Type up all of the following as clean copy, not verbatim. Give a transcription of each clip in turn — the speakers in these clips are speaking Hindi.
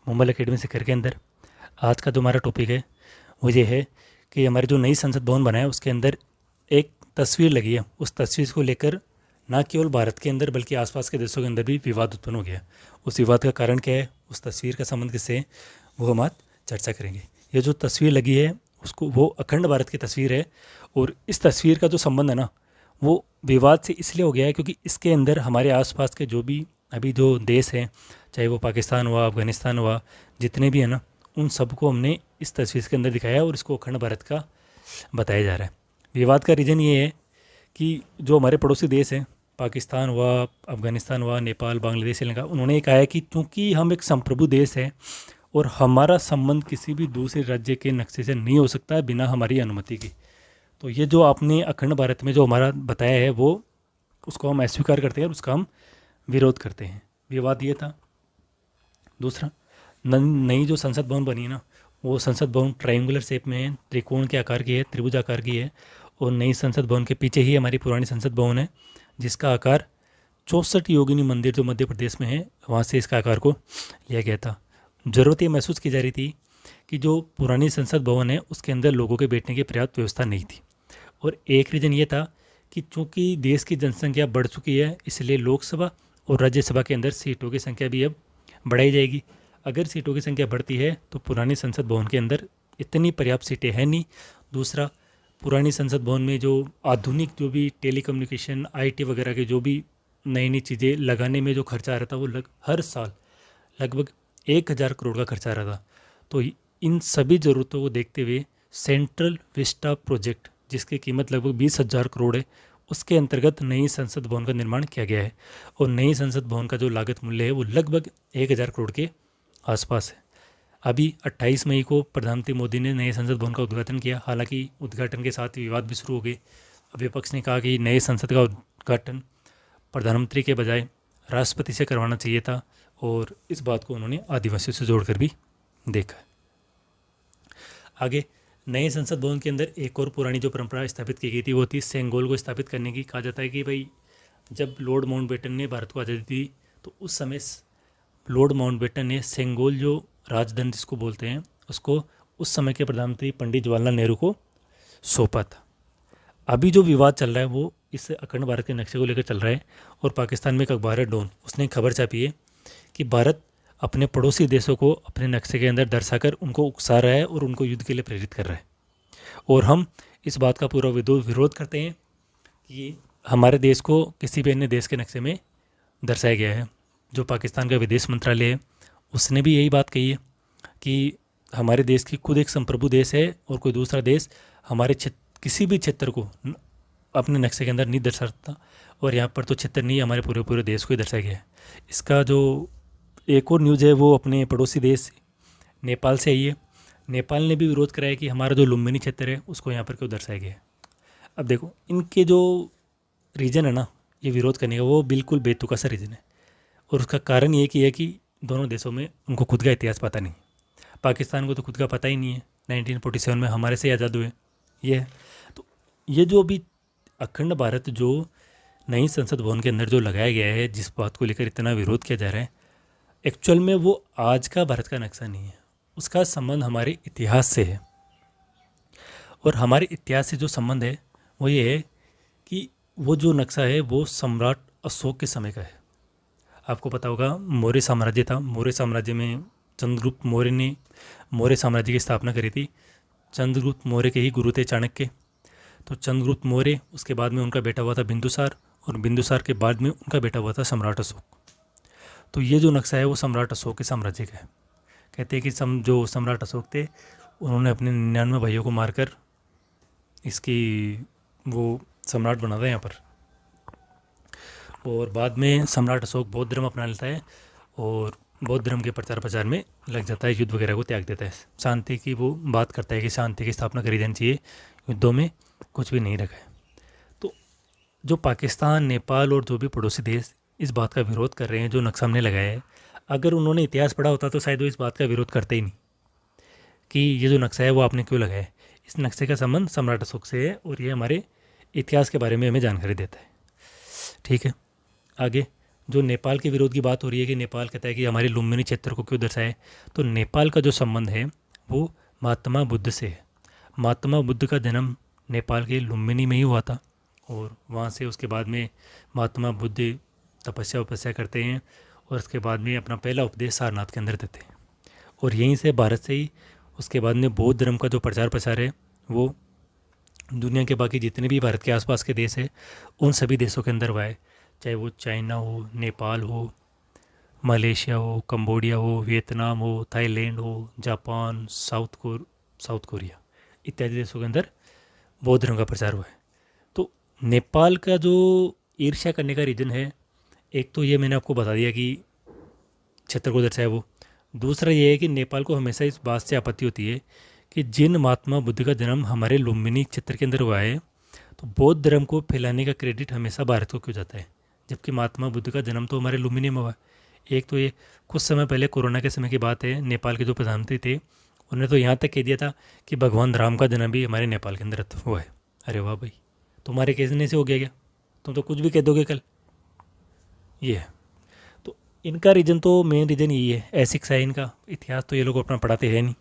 मुंबई एकेडमी शिखर के अंदर। आज का जो हमारा टॉपिक है वो ये है कि हमारे जो नई संसद भवन बना है उसके अंदर एक तस्वीर लगी है। उस तस्वीर को लेकर ना केवल भारत के अंदर बल्कि आसपास के देशों के अंदर भी विवाद उत्पन्न हो गया। उस विवाद का कारण क्या है, उस तस्वीर का संबंध किससे है, वो हम आज चर्चा करेंगे। ये जो तस्वीर लगी है उसको वो अखंड भारत की तस्वीर है और इस तस्वीर का जो संबंध है ना वो विवाद से इसलिए हो गया है क्योंकि इसके अंदर हमारे आसपास के जो भी अभी जो देश हैं, चाहे वो पाकिस्तान हुआ, अफगानिस्तान हुआ, जितने भी हैं ना, उन सबको हमने इस तस्वीर के अंदर दिखाया और इसको अखंड भारत का बताया जा रहा है। विवाद का रीज़न ये है कि जो हमारे पड़ोसी देश हैं, पाकिस्तान हुआ, अफगानिस्तान हुआ, नेपाल, बांग्लादेश, श्रीलंका, उन्होंने ये कहा है कि चूँकि हम एक संप्रभु देश है और हमारा संबंध किसी भी दूसरे राज्य के नक्शे से नहीं हो सकता बिना हमारी अनुमति की। तो ये जो आपने अखंड भारत में जो हमारा बताया है वो उसको हम अस्वीकार करते हैं और उसका हम विरोध करते हैं। विवाद ये था। दूसरा, नई जो संसद भवन बनी है ना, वो संसद भवन ट्रायंगुलर शेप में है, त्रिकोण के आकार की है, त्रिभुज आकार की है। और नई संसद भवन के पीछे ही हमारी पुरानी संसद भवन है जिसका आकार 64 योगिनी मंदिर जो मध्य प्रदेश में है वहाँ से इसका आकार को लिया गया था। ज़रूरत ये महसूस की जा रही थी कि जो पुरानी संसद भवन है उसके अंदर लोगों के बैठने की पर्याप्त व्यवस्था नहीं थी। और एक रीज़न ये था कि चूँकि देश की जनसंख्या बढ़ चुकी है इसलिए लोकसभा और राज्यसभा के अंदर सीटों की संख्या भी अब बढ़ाई जाएगी। अगर सीटों की संख्या बढ़ती है तो पुरानी संसद भवन के अंदर इतनी पर्याप्त सीटें हैं नहीं। दूसरा, पुरानी संसद भवन में जो आधुनिक जो भी टेलीकम्युनिकेशन, आईटी वगैरह के जो भी नई नई चीज़ें लगाने में जो खर्चा आ रहा था वो हर साल लगभग 1,000 करोड़ का खर्चा आ रहा था। तो इन सभी ज़रूरतों को देखते हुए सेंट्रल विस्टा प्रोजेक्ट जिसकी कीमत लगभग 20,000 करोड़ है उसके अंतर्गत नई संसद भवन का निर्माण किया गया है। और नई संसद भवन का जो लागत मूल्य है वो लगभग 1,000 करोड़ के आसपास है। अभी 28 मई को प्रधानमंत्री मोदी ने नए संसद भवन का उद्घाटन किया। हालांकि उद्घाटन के साथ ही विवाद भी शुरू हो गए। विपक्ष ने कहा कि नए संसद का उद्घाटन प्रधानमंत्री के बजाय राष्ट्रपति से करवाना चाहिए था और इस बात को उन्होंने आदिवासियों से जोड़कर भी देखा। आगे नए संसद भवन के अंदर एक और पुरानी जो परंपरा स्थापित की गई थी वो थी सेंगोल को स्थापित करने की। कहा जाता है कि भाई जब लॉर्ड माउंटबेटन ने भारत को आज़ादी दी तो उस समय लॉर्ड माउंटबेटन ने सेंगोल जो राजदंड जिसको बोलते हैं उसको उस समय के प्रधानमंत्री पंडित जवाहरलाल नेहरू को सौंपा था। अभी जो विवाद चल रहा है वो इस अखंड भारत के नक्शे को लेकर चल रहा है। और पाकिस्तान में एक अखबार है डॉन, उसने खबर छापी है कि भारत अपने पड़ोसी देशों को अपने नक्शे के अंदर दर्शाकर उनको उकसा रहा है और उनको युद्ध के लिए प्रेरित कर रहा है। और हम इस बात का पूरा विरोध करते हैं कि हमारे देश को किसी भी अन्य देश के नक्शे में दर्शाया गया है। जो पाकिस्तान का विदेश मंत्रालय है उसने भी यही बात कही है कि हमारे देश की खुद एक संप्रभु देश है और कोई दूसरा देश हमारे किसी भी क्षेत्र को अपने नक्शे के अंदर नहीं दर्शा सकता। और यहाँ पर तो क्षेत्र नहीं, हमारे पूरे पूरे देश को ही दर्शाया गया है। इसका जो एक और न्यूज़ है वो अपने पड़ोसी देश नेपाल से आई है। नेपाल ने भी विरोध कराया कि हमारा जो लुम्बिनी क्षेत्र है उसको यहाँ पर क्यों दर्शाया गया है। अब देखो इनके जो रीज़न है ना ये विरोध करने का वो बिल्कुल बेतुका सा रीज़न है। और उसका कारण ये कि है कि दोनों देशों में उनको खुद का इतिहास पता नहीं। पाकिस्तान को तो खुद का पता ही नहीं है, 1947 में हमारे से आज़ाद हुए ये है। तो ये जो अभी अखंड भारत जो नई संसद भवन के अंदर जो लगाया गया है, जिस बात को लेकर इतना विरोध किया जा रहा है, एक्चुअल में वो आज का भारत का नक्शा नहीं है। उसका संबंध हमारे इतिहास से है। और हमारे इतिहास से जो संबंध है वो ये है कि वो जो नक्शा है वो सम्राट अशोक के समय का है। आपको पता होगा मौर्य साम्राज्य था। मौर्य साम्राज्य में चंद्रगुप्त मौर्य ने मौर्य साम्राज्य की स्थापना करी थी। चंद्रगुप्त मौर्य के ही गुरु थे चाणक्य। तो चंद्रगुप्त मौर्य, उसके बाद में उनका बेटा हुआ था बिंदुसार और बिंदुसार के बाद में उनका बेटा हुआ था सम्राट अशोक। तो ये जो नक्शा है वो सम्राट अशोक के साम्राज्य का है। कहते हैं कि जो सम्राट अशोक थे उन्होंने अपने 99 भाइयों को मारकर इसकी वो सम्राट बना था यहाँ पर। और बाद में सम्राट अशोक बौद्ध धर्म अपना लेता है और बौद्ध धर्म के प्रचार प्रचार में लग जाता है, युद्ध वगैरह को त्याग देता है। शांति की वो बात करता है कि शांति की स्थापना करी जानी चाहिए, युद्धों में कुछ भी नहीं रखा है। तो जो पाकिस्तान, नेपाल और जो भी पड़ोसी देश इस बात का विरोध कर रहे हैं जो नक्शा हमने लगाया है, अगर उन्होंने इतिहास पढ़ा होता तो शायद वो इस बात का विरोध करते ही नहीं कि ये जो नक्शा है वो आपने क्यों लगाया है। इस नक्शे का संबंध सम्राट अशोक से है और ये हमारे इतिहास के बारे में हमें जानकारी देता है। ठीक है, आगे जो नेपाल के विरोध की बात हो रही है कि नेपाल कहता है कि हमारे लुम्बिनी क्षेत्र को क्यों दर्शाए, तो नेपाल का जो संबंध है वो महात्मा बुद्ध से है। महात्मा बुद्ध का जन्म नेपाल के लुम्बिनी में ही हुआ था और वहाँ से उसके बाद में महात्मा बुद्ध तपस्या उपस्या करते हैं और उसके बाद में अपना पहला उपदेश सारनाथ के अंदर देते हैं। और यहीं से भारत से ही उसके बाद में बौद्ध धर्म का जो प्रचार प्रसार है वो दुनिया के बाकी जितने भी भारत के आसपास के देश है उन सभी देशों के अंदर हुआ है, चाहे वो चाइना हो, नेपाल हो, मलेशिया हो, कंबोडिया हो, वियतनाम हो, थाईलैंड हो, जापान, साउथ कोरिया इत्यादि देशों के अंदर बौद्ध धर्म का प्रचार हुआ है। तो नेपाल का जो ईर्ष्या करने का रीज़न है, एक तो ये मैंने आपको बता दिया कि क्षेत्र को दर्शाया वो, दूसरा ये है कि नेपाल को हमेशा इस बात से आपत्ति होती है कि जिन महात्मा बुद्ध का जन्म हमारे लुम्बिनी क्षेत्र के अंदर हुआ है तो बौद्ध धर्म को फैलाने का क्रेडिट हमेशा भारत को क्यों जाता है, जबकि महात्मा बुद्ध का जन्म तो हमारे लुम्बिनी में हुआ। एक तो ये कुछ समय पहले कोरोना के समय की बात है, नेपाल के जो प्रधानमंत्री थे उन्होंने तो यहाँ तक कह दिया था कि भगवान राम का जन्म भी हमारे नेपाल के अंदर हुआ है। अरे वाह भाई, तुम्हारे कहने से हो गया क्या, तुम तो कुछ भी कह दोगे कल। ये है तो इनका रीज़न तो मेन रीज़न यही है, एसिक्स है इनका। इतिहास तो ये लोग अपना पढ़ाते हैं नहीं,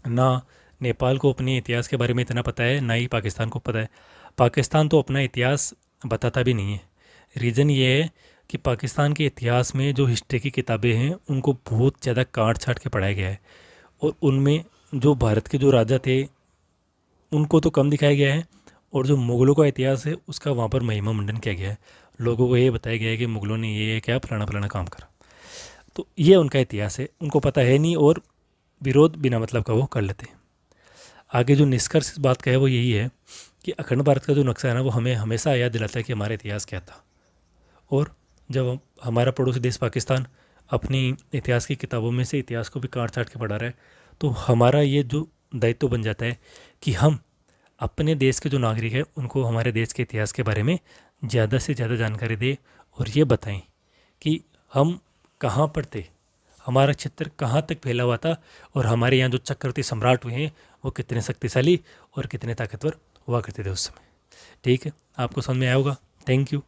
ना नेपाल को अपने इतिहास के बारे में इतना पता है, ना ही पाकिस्तान को पता है। पाकिस्तान तो अपना इतिहास बताता भी नहीं है। रीज़न ये है कि पाकिस्तान के इतिहास में जो हिस्ट्री की किताबें हैं उनको बहुत ज़्यादा काट छाट के पढ़ाया गया है और उनमें जो भारत के जो राजा थे उनको तो कम दिखाया गया है और जो मुग़लों का इतिहास है उसका वहाँ पर महिमा मंडन किया गया है। लोगों को ये बताया गया है कि मुग़लों ने ये क्या फलाना फलाना काम करा। तो ये उनका इतिहास है, उनको पता है नहीं और विरोध बिना मतलब का वो कर लेते हैं। आगे जो निष्कर्ष इस बात का है वो यही है कि अखंड भारत का जो नक्शा है ना वो हमें हमेशा याद दिलाता है कि हमारा इतिहास क्या था। और जब हमारा पड़ोसी देश पाकिस्तान अपनी इतिहास की किताबों में से इतिहास को भी काट छाट के पढ़ा रहा है तो हमारा ये जो दायित्व बन जाता है कि हम अपने देश के जो नागरिक हैं उनको हमारे देश के इतिहास के बारे में ज़्यादा से ज़्यादा जानकारी दें और ये बताएं कि हम कहाँ पर थे, हमारा क्षेत्र कहाँ तक फैला हुआ था और हमारे यहाँ जो चक्रवर्ती सम्राट हुए हैं वो कितने शक्तिशाली और कितने ताकतवर हुआ करते थे उस समय। ठीक है, आपको समझ में आया होगा। Thank you.